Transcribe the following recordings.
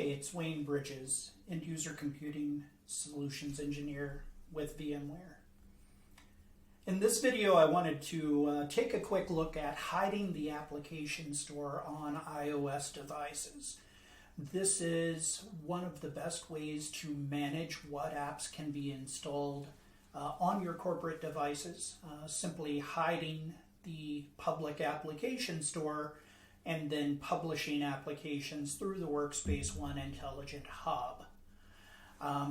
it's Wayne Bridges, End User Computing Solutions Engineer with VMware. In this video, I wanted to take a quick look at hiding the application store on iOS devices. This is one of the best ways to manage what apps can be installed on your corporate devices, simply hiding the public application store and then publishing applications through the Workspace ONE Intelligent Hub.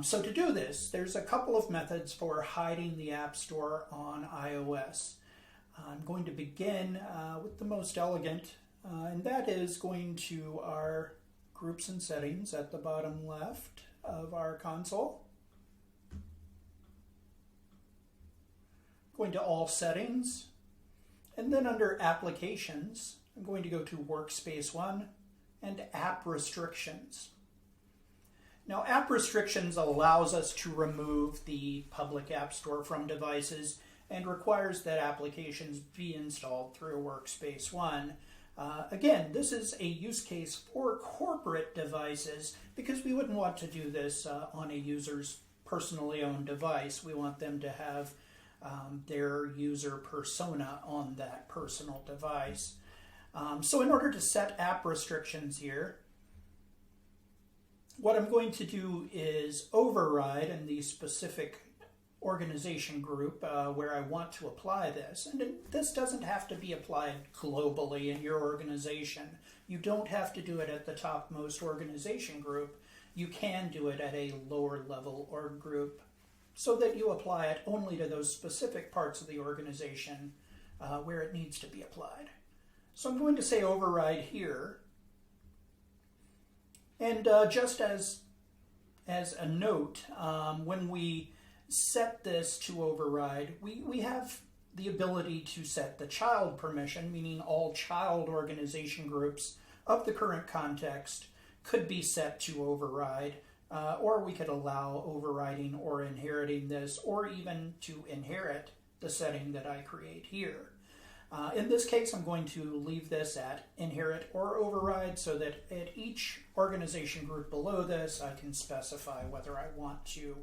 So to do this, there's a couple of methods for hiding the App Store on iOS. I'm going to begin with the most elegant, and that is going to our Groups and Settings at the bottom left of our console. Going to All Settings, and then under Applications, I'm going to go to Workspace ONE and App Restrictions. Now, App Restrictions allows us to remove the public App Store from devices and requires that applications be installed through Workspace ONE. Again, this is a use case for corporate devices because we wouldn't want to do this on a user's personally owned device. We want them to have their user persona on that personal device. So in order to set app restrictions here, what I'm going to do is override in the specific organization group where I want to apply this. And this doesn't have to be applied globally in your organization. You don't have to do it at the topmost organization group. You can do it at a lower level org group so that you apply it only to those specific parts of the organization where it needs to be applied. So I'm going to say override here. And just as a note, when we set this to override, we have the ability to set the child permission, meaning all child organization groups of the current context could be set to override, or we could allow overriding or inheriting this, or even to inherit the setting that I create here. In this case, I'm going to leave this at inherit or override so that at each organization group below this, I can specify whether I want to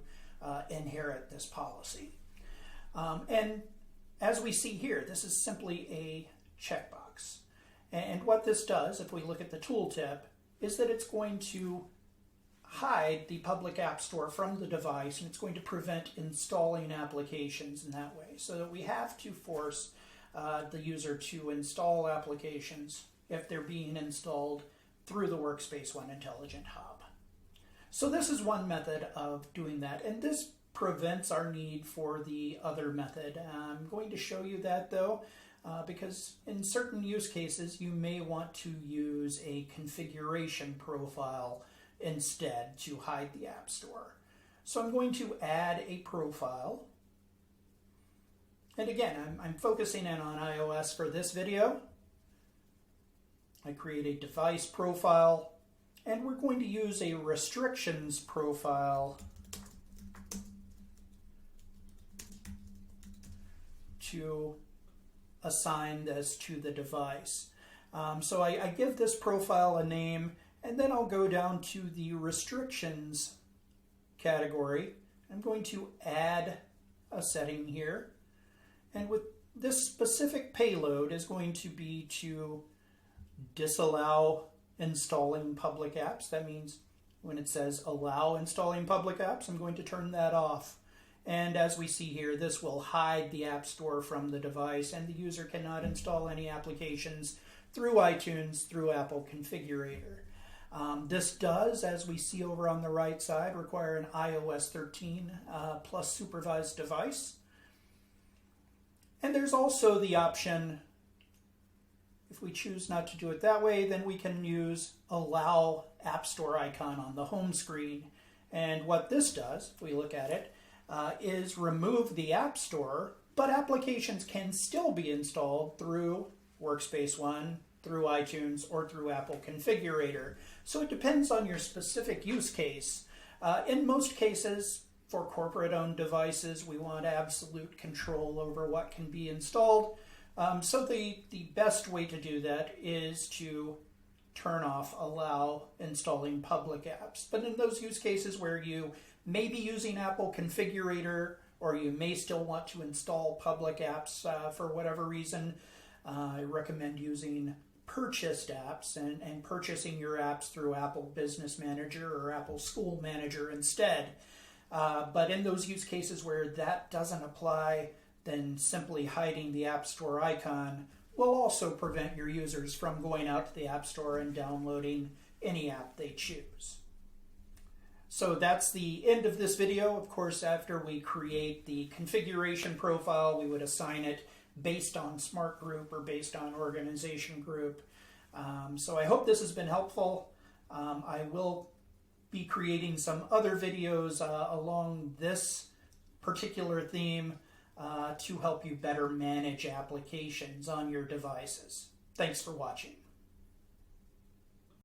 inherit this policy. And as we see here, this is simply a checkbox. And what this does, if we look at the tooltip, is that it's going to hide the public app store from the device, and it's going to prevent installing applications in that way, so that we have to force the user to install applications if they're being installed through the Workspace ONE Intelligent Hub. So this is one method of doing that, and this prevents our need for the other method. I'm going to show you that though, because in certain use cases you may want to use a configuration profile instead to hide the App Store. So I'm going to add a profile. And again, I'm focusing in on iOS for this video. I create a device profile, and we're going to use a restrictions profile to assign this to the device. So I give this profile a name, and then I'll go down to the restrictions category. I'm going to add a setting here. And with this specific payload is going to be to disallow installing public apps. That means when it says allow installing public apps, I'm going to turn that off. And as we see here, this will hide the App Store from the device, and the user cannot install any applications through iTunes, through Apple Configurator. This does, as we see over on the right side, require an iOS 13 plus supervised device. And there's also the option, if we choose not to do it that way, then we can use allow App Store icon on the home screen. And what this does, if we look at it, is remove the App Store, but applications can still be installed through Workspace ONE, through iTunes, or through Apple Configurator. So it depends on your specific use case. In most cases, for corporate-owned devices, we want absolute control over what can be installed. So the best way to do that is to turn off allow installing public apps. But in those use cases where you may be using Apple Configurator, or you may still want to install public apps for whatever reason, I recommend using purchased apps and purchasing your apps through Apple Business Manager or Apple School Manager instead. But in those use cases where that doesn't apply, then simply hiding the App Store icon will also prevent your users from going out to the App Store and downloading any app they choose. So that's the end of this video. Of course, after we create the configuration profile, we would assign it based on Smart Group or based on Organization Group. So I hope this has been helpful. I will be creating some other videos along this particular theme to help you better manage applications on your devices. Thanks for watching.